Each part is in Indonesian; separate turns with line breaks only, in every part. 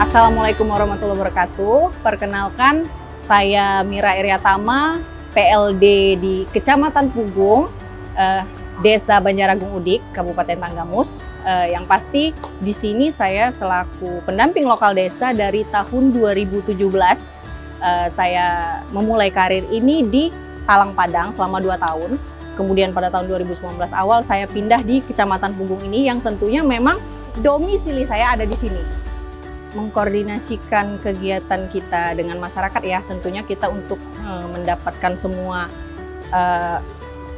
Assalamualaikum warahmatullahi wabarakatuh. Perkenalkan, saya Mira Iriatama, PLD di Kecamatan Pugung, Desa Banjaragung Udik, Kabupaten Tanggamus. Yang pasti di sini saya selaku pendamping lokal desa dari tahun 2017. Saya memulai karir ini di Talang Padang selama 2 tahun. Kemudian pada tahun 2019 awal saya pindah di Kecamatan Pugung ini yang tentunya memang domisili saya ada di sini. Mengkoordinasikan kegiatan kita dengan masyarakat ya, tentunya kita untuk mendapatkan semua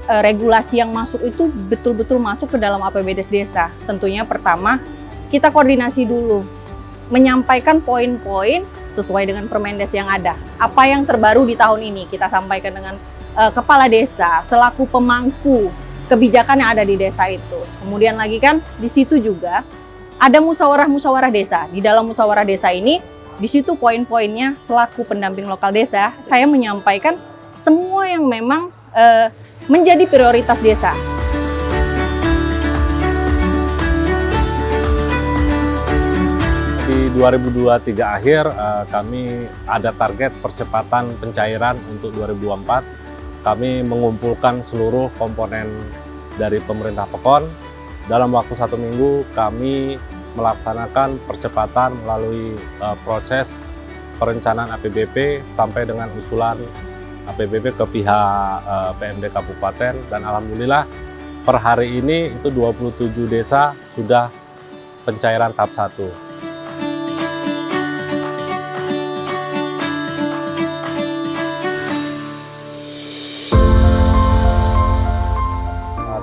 regulasi yang masuk itu betul-betul masuk ke dalam APBDes desa. Tentunya pertama kita koordinasi dulu, menyampaikan poin-poin sesuai dengan Permendes yang ada. Apa yang terbaru di tahun ini kita sampaikan dengan kepala desa selaku pemangku kebijakan yang ada di desa itu. Kemudian lagi kan di situ juga ada musyawarah desa. Di dalam musyawarah desa ini, di situ poin-poinnya selaku pendamping lokal desa, saya menyampaikan semua yang memang menjadi prioritas desa.
Di 2023 akhir, kami ada target percepatan pencairan untuk 2024. Kami mengumpulkan seluruh komponen dari pemerintah PEKON. Dalam waktu 1 minggu kami melaksanakan percepatan melalui proses perencanaan APBP sampai dengan usulan APBP ke pihak PMD Kabupaten, dan alhamdulillah per hari ini itu 27 desa sudah pencairan tahap 1.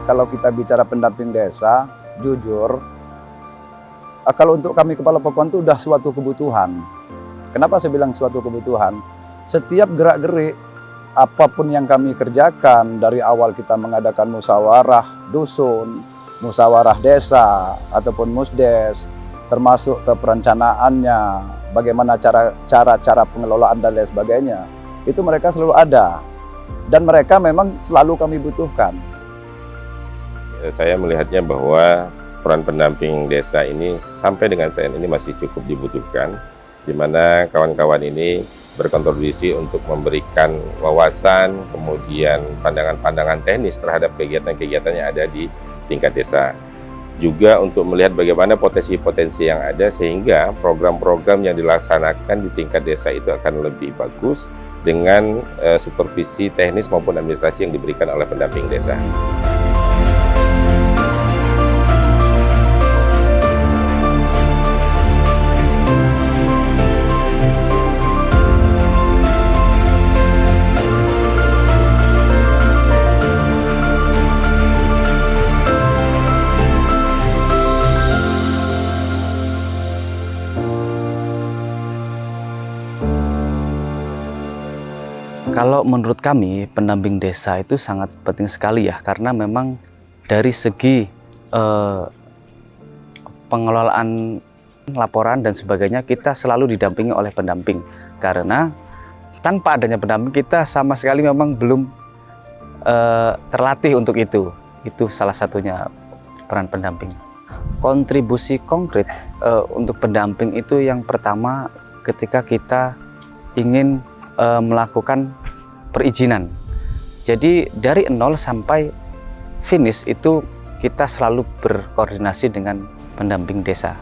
Kalau kita bicara pendamping desa, jujur, kalau untuk kami Kepala PEKON itu sudah suatu kebutuhan. Kenapa saya bilang suatu kebutuhan? Setiap gerak-gerik, apapun yang kami kerjakan, dari awal kita mengadakan musyawarah dusun, musyawarah desa, ataupun musdes, termasuk ke perencanaannya, bagaimana cara pengelolaan dan lain sebagainya, itu mereka selalu ada. Dan mereka memang selalu kami butuhkan.
Saya melihatnya bahwa peran pendamping desa ini sampai dengan saat ini masih cukup dibutuhkan, di mana kawan-kawan ini berkontribusi untuk memberikan wawasan, kemudian pandangan-pandangan teknis terhadap kegiatan-kegiatan yang ada di tingkat desa. Juga untuk melihat bagaimana potensi-potensi yang ada, sehingga program-program yang dilaksanakan di tingkat desa itu akan lebih bagus dengan supervisi teknis maupun administrasi yang diberikan oleh pendamping desa.
Kalau menurut kami, pendamping desa itu sangat penting sekali ya, karena memang dari segi pengelolaan laporan dan sebagainya, kita selalu didampingi oleh pendamping. Karena tanpa adanya pendamping, kita sama sekali memang belum terlatih untuk itu. Itu salah satunya peran pendamping. Kontribusi konkret untuk pendamping itu yang pertama ketika kita ingin melakukan perizinan. Jadi dari 0 sampai finish itu kita selalu berkoordinasi dengan pendamping desa.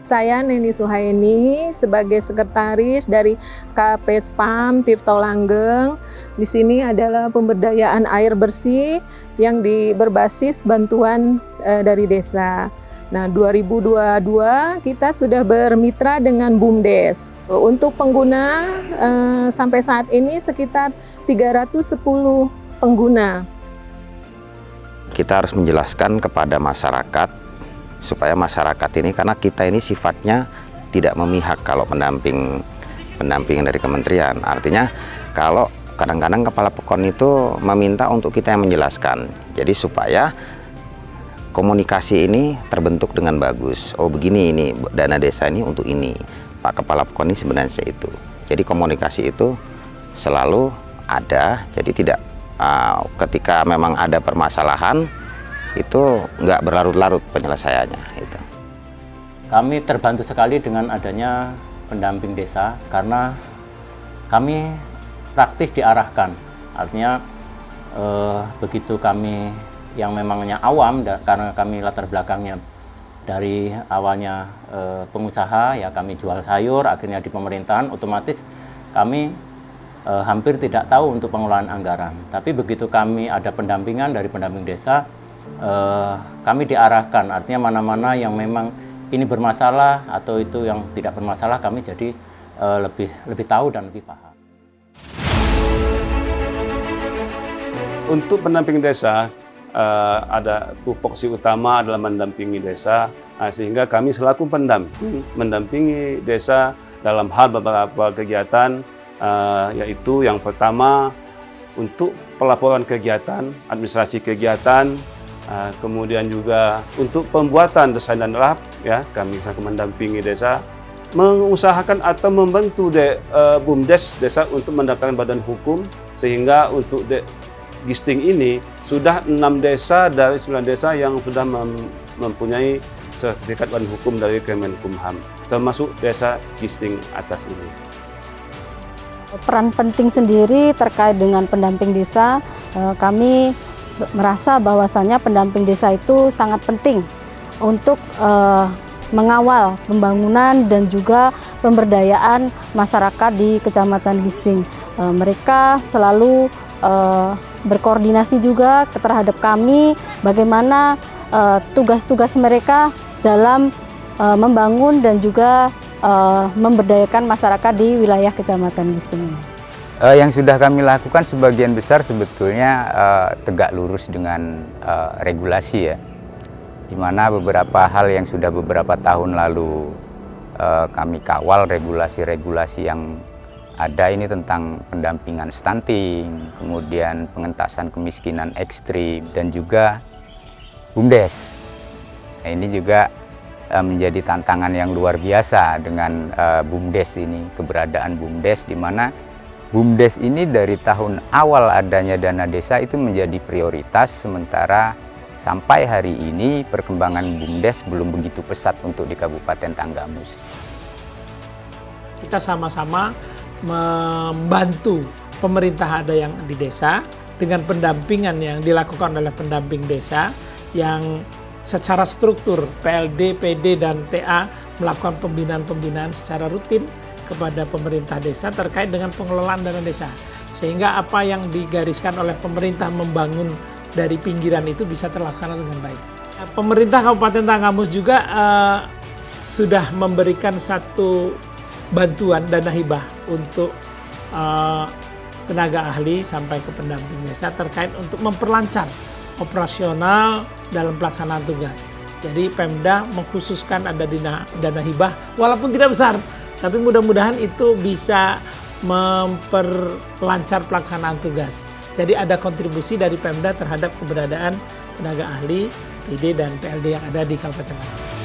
Saya Neni Suhaini sebagai sekretaris dari KPSPAM Tirto Langgeng. Di sini adalah pemberdayaan air bersih yang berbasis bantuan dari desa. Nah, 2022 kita sudah bermitra dengan BUMDes. Untuk pengguna sampai saat ini sekitar 310 pengguna.
Kita harus menjelaskan kepada masyarakat supaya masyarakat ini, karena kita ini sifatnya tidak memihak kalau pendamping dari kementerian. Artinya kalau kadang-kadang Kepala PEKON itu meminta untuk kita yang menjelaskan. Jadi supaya komunikasi ini terbentuk dengan bagus. Oh begini, ini dana desa ini untuk ini. Pak Kepala PEKON ini sebenarnya itu. Jadi komunikasi itu selalu ada. Jadi tidak ketika memang ada permasalahan itu nggak berlarut-larut penyelesaiannya. Itu.
Kami terbantu sekali dengan adanya pendamping desa karena kami praktis diarahkan. Artinya begitu kami yang memangnya awam, karena kami latar belakangnya dari awalnya pengusaha, ya kami jual sayur, akhirnya di pemerintahan, otomatis kami hampir tidak tahu untuk pengelolaan anggaran. Tapi begitu kami ada pendampingan dari pendamping desa, kami diarahkan, artinya mana-mana yang memang ini bermasalah atau itu yang tidak bermasalah, kami jadi lebih tahu dan lebih paham.
Untuk pendamping desa, ada tupoksi utama adalah mendampingi desa, sehingga kami selaku pendamping mendampingi desa dalam hal beberapa kegiatan, yaitu yang pertama untuk pelaporan kegiatan, administrasi kegiatan, kemudian juga untuk pembuatan desain dan draft, ya kami akan mendampingi desa, mengusahakan atau membantu BUMDes desa untuk mendaftarkan badan hukum, sehingga untuk Gisting ini sudah 6 desa dari 9 desa yang sudah mempunyai sertifikat badan hukum dari Kemenkumham, termasuk desa Gisting atas ini.
Peran penting sendiri terkait dengan pendamping desa, kami merasa bahwasannya pendamping desa itu sangat penting untuk mengawal pembangunan dan juga pemberdayaan masyarakat di Kecamatan Gisting. Mereka selalu berkoordinasi juga terhadap kami bagaimana tugas-tugas mereka dalam membangun dan juga memberdayakan masyarakat di wilayah Kecamatan Gisting.
Yang sudah kami lakukan sebagian besar sebetulnya tegak lurus dengan regulasi, ya, di mana beberapa hal yang sudah beberapa tahun lalu kami kawal, regulasi-regulasi yang ada ini tentang pendampingan stunting, kemudian pengentasan kemiskinan ekstrim, dan juga BUMDes. Nah, ini juga menjadi tantangan yang luar biasa dengan BUMDes ini, keberadaan BUMDes, di mana BUMDes ini dari tahun awal adanya dana desa itu menjadi prioritas, sementara sampai hari ini perkembangan BUMDes belum begitu pesat untuk di Kabupaten Tanggamus.
Kita sama-sama membantu pemerintah ada yang di desa dengan pendampingan yang dilakukan oleh pendamping desa yang secara struktur PLD, PD, dan TA melakukan pembinaan-pembinaan secara rutin kepada pemerintah desa terkait dengan pengelolaan dana desa, sehingga apa yang digariskan oleh pemerintah membangun dari pinggiran itu bisa terlaksana dengan baik. Pemerintah Kabupaten Tanggamus juga sudah memberikan satu bantuan dana hibah untuk tenaga ahli sampai ke pendamping desa terkait untuk memperlancar operasional dalam pelaksanaan tugas. Jadi Pemda mengkhususkan ada dana hibah walaupun tidak besar, tapi mudah-mudahan itu bisa memperlancar pelaksanaan tugas. Jadi ada kontribusi dari Pemda terhadap keberadaan tenaga ahli, PD, dan PLD yang ada di Kabupaten Tanggamus.